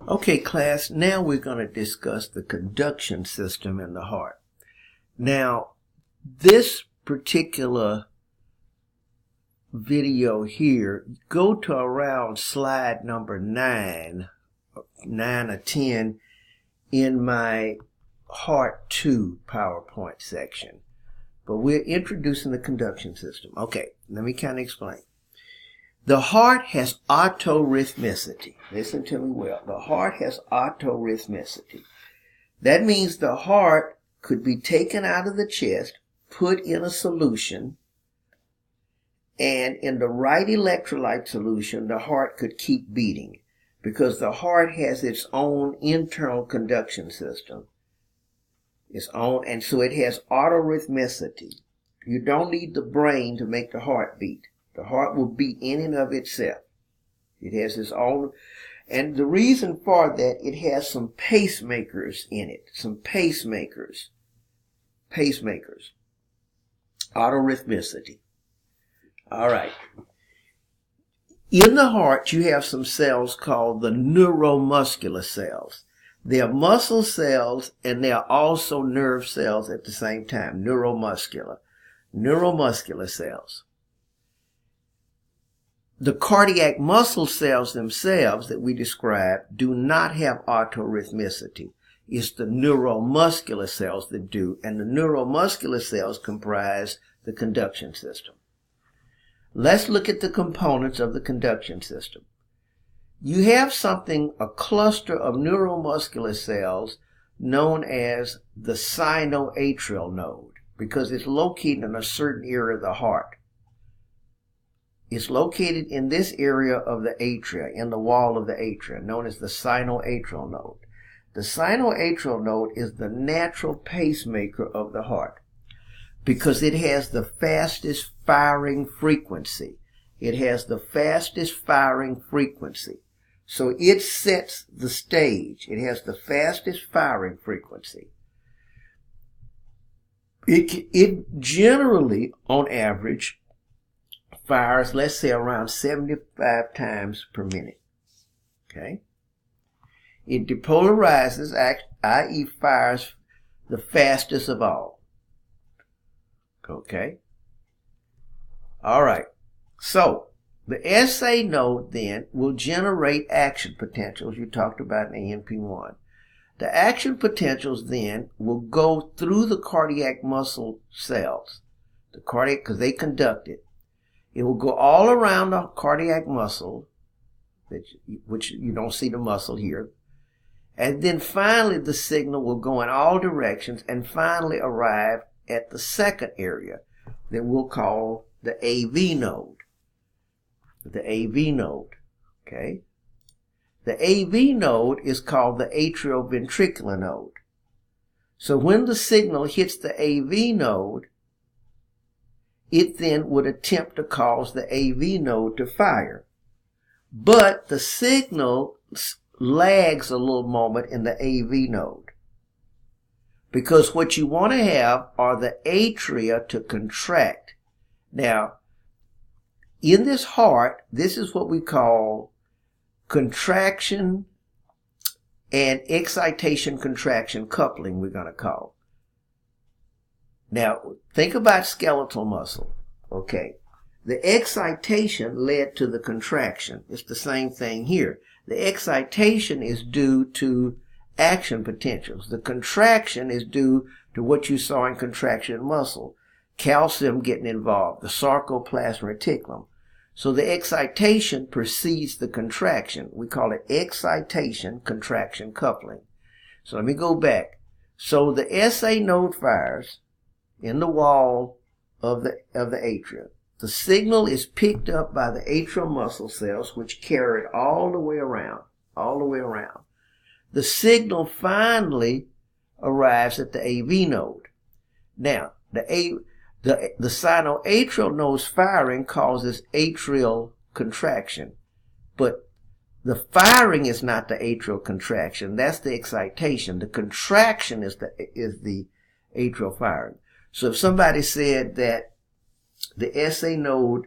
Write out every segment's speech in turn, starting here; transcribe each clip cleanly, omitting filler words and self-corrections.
Okay, class, now we're going to discuss the conduction system in the heart. Now, this particular video here, go to around slide number 9 or 10 in my Heart 2 PowerPoint section. But we're introducing the conduction system. Okay, let me kind of explain. The heart has autorhythmicity. Listen to me well. The heart has autorhythmicity. That means the heart could be taken out of the chest, put in a solution, and in the right electrolyte solution, the heart could keep beating because the heart has its own internal conduction system. Its own, and so it has autorhythmicity. You don't need the brain to make the heart beat. The heart will beat in and of itself. It has its own, and the reason for that, it has some pacemakers in it. Some pacemakers. Autorhythmicity. All right. In the heart, you have some cells called the neuromuscular cells. They are muscle cells and they are also nerve cells at the same time. Neuromuscular cells. The cardiac muscle cells themselves that we described do not have autorhythmicity. It's the neuromuscular cells that do, and the neuromuscular cells comprise the conduction system. Let's look at the components of the conduction system. You have a cluster of neuromuscular cells known as the sinoatrial node because it's located in a certain area of the heart. It's located in this area of the atria, in the wall of the atria, known as the sinoatrial node. The sinoatrial node is the natural pacemaker of the heart because it has the fastest firing frequency. So it sets the stage. It has the fastest firing frequency. It generally, on average, fires, let's say, around 75 times per minute. Okay? It depolarizes, i.e. fires the fastest of all. Okay? All right. So, the SA node then will generate action potentials you talked about in ANP1. The action potentials then will go through the cardiac muscle cells. Because they conduct it. It will go all around the cardiac muscle, which you don't see the muscle here. And then finally the signal will go in all directions and finally arrive at the second area that we'll call the AV node. The AV node, okay? The AV node is called the atrioventricular node. So when the signal hits the AV node, it then would attempt to cause the AV node to fire. But the signal lags a little moment in the AV node. Because what you want to have are the atria to contract. Now, in this heart, this is what we call contraction and excitation contraction coupling, we're going to call. Now, think about skeletal muscle. Okay. The excitation led to the contraction. It's the same thing here. The excitation is due to action potentials. The contraction is due to what you saw in contraction muscle. Calcium getting involved, the sarcoplasmic reticulum. So the excitation precedes the contraction. We call it excitation contraction coupling. So let me go back. So the SA node fires in the wall of the atria. The signal is picked up by the atrial muscle cells, which carry it all the way around. The signal finally arrives at the AV node. Now, the sinoatrial node's firing causes atrial contraction, but the firing is not the atrial contraction. That's the excitation. The contraction is the atrial firing. So if somebody said that the SA node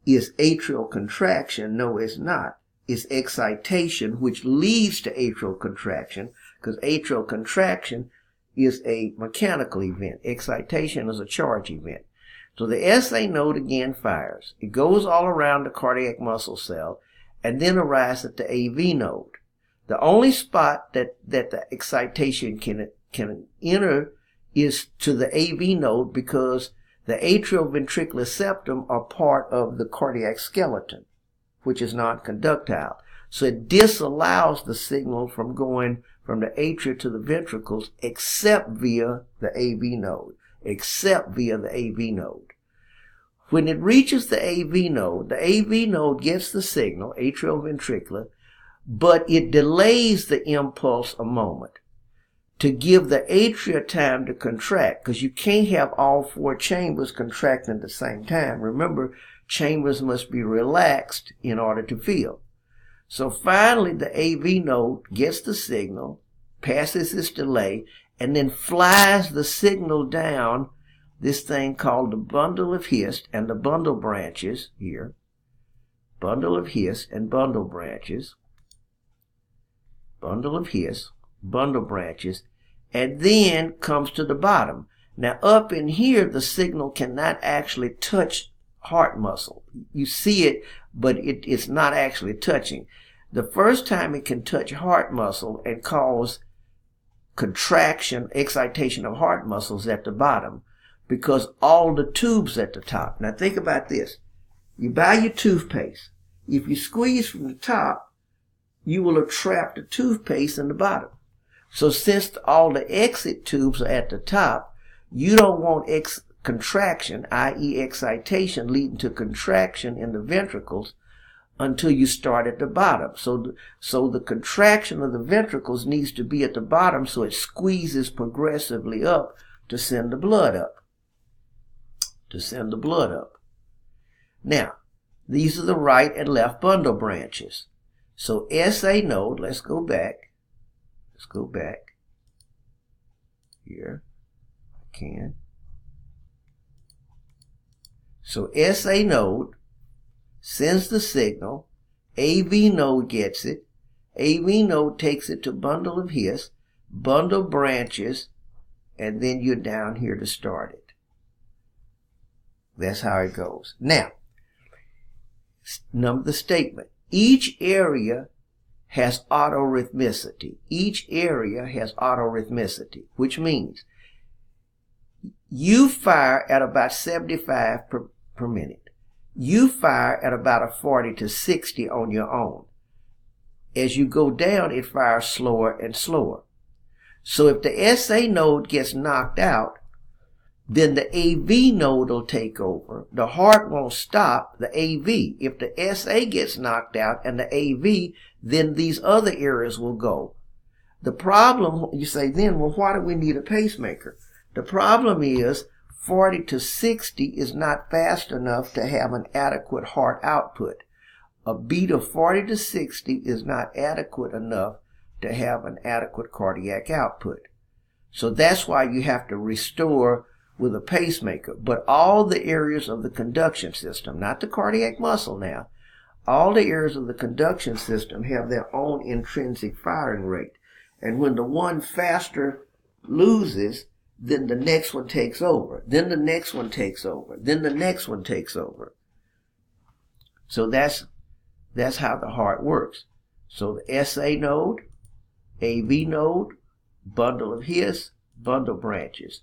is atrial contraction, no, it's not. is excitation, which leads to atrial contraction, because atrial contraction is a mechanical event. Excitation is a charge event. So the SA node again fires. It goes all around the cardiac muscle cell and then arrives at the AV node. The only spot that the excitation can enter is to the AV node, because the atrial ventricular septum are part of the cardiac skeleton, which is non-conductile. So it disallows the signal from going from the atria to the ventricles except via the AV node. When it reaches the AV node gets the signal, atrioventricular, but it delays the impulse a moment to give the atria time to contract, because you can't have all four chambers contracting at the same time. Remember, chambers must be relaxed in order to fill. So finally, the AV node gets the signal, passes this delay, and then flies the signal down this thing called the bundle of His and the bundle branches here. Bundle of His and bundle branches. Bundle of His, bundle branches, and then comes to the bottom. Now up in here, the signal cannot actually touch heart muscle. You see it, but it's not actually touching. The first time it can touch heart muscle and cause contraction, excitation of heart muscles at the bottom, because all the tubes at the top. Now think about this. You buy your toothpaste. If you squeeze from the top, you will have trapped the toothpaste in the bottom. So since all the exit tubes are at the top, you don't want contraction, i.e. excitation, leading to contraction in the ventricles until you start at the bottom. So the contraction of the ventricles needs to be at the bottom, so it squeezes progressively up to send the blood up. Now, these are the right and left bundle branches. So SA node, let's go back here. I can. So SA node sends the signal, AV node gets it, AV node takes it to bundle of His, bundle branches, and then you're down here to start it. That's how it goes. Now, number the statement. Each area has autorhythmicity. Which means you fire at about 75 per minute. You fire at about a 40 to 60 on your own. As you go down, it fires slower and slower. So if the SA node gets knocked out, then the AV node will take over. The heart won't stop the AV. If the SA gets knocked out and the AV, then these other areas will go. The problem, you say then, well, why do we need a pacemaker? The problem is 40 to 60 is not fast enough to have an adequate heart output. A beat of 40 to 60 is not adequate enough to have an adequate cardiac output. So that's why you have to restore with a pacemaker. But all the areas of the conduction system, not the cardiac muscle now, all the areas of the conduction system have their own intrinsic firing rate. And when the one faster loses, then the next one takes over. Then the next one takes over. Then the next one takes over. So that's how the heart works. So the SA node, AV node, bundle of His, bundle branches.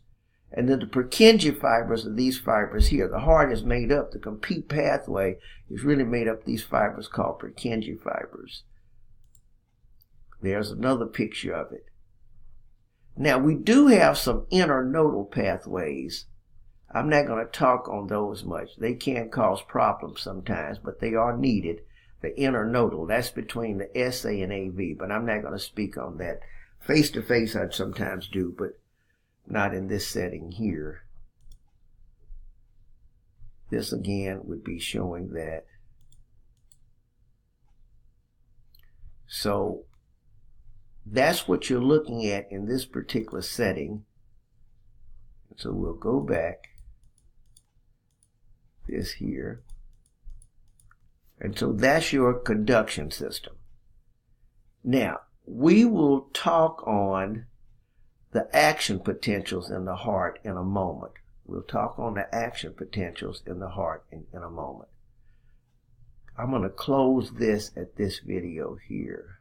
And then the Purkinje fibers are these fibers here. The heart is made up, the complete pathway is really made up of these fibers called Purkinje fibers. There's another picture of it. Now, we do have some internodal pathways. I'm not going to talk on those much. They can cause problems sometimes, but they are needed. The internodal, that's between the SA and AV, but I'm not going to speak on that. Face-to-face I'd sometimes do, but not in this setting here. This again would be showing that. So that's what you're looking at in this particular setting. So we'll go back this here. And so that's your conduction system. Now, we will talk on the action potentials in the heart in a moment. We'll talk on the action potentials in the heart in a moment. I'm going to close this at this video here.